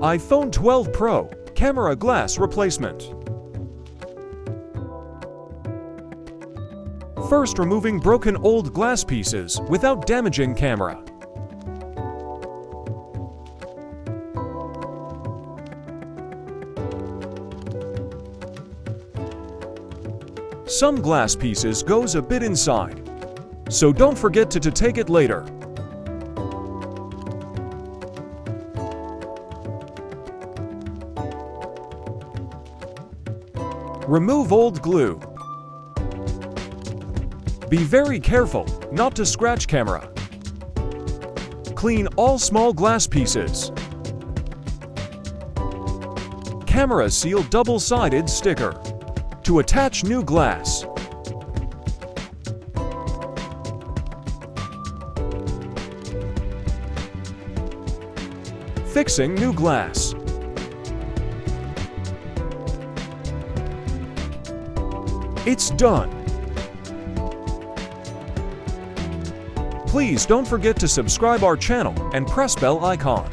iPhone 12 Pro camera glass replacement. First, removing broken old glass pieces without damaging camera. Some glass pieces goes a bit inside, so don't forget to take it later. Remove old glue. Be very careful not to scratch camera. Clean all small glass pieces. Camera seal double-sided sticker. To attach new glass. Fixing new glass. It's done. Please don't forget to subscribe our channel and press bell icon.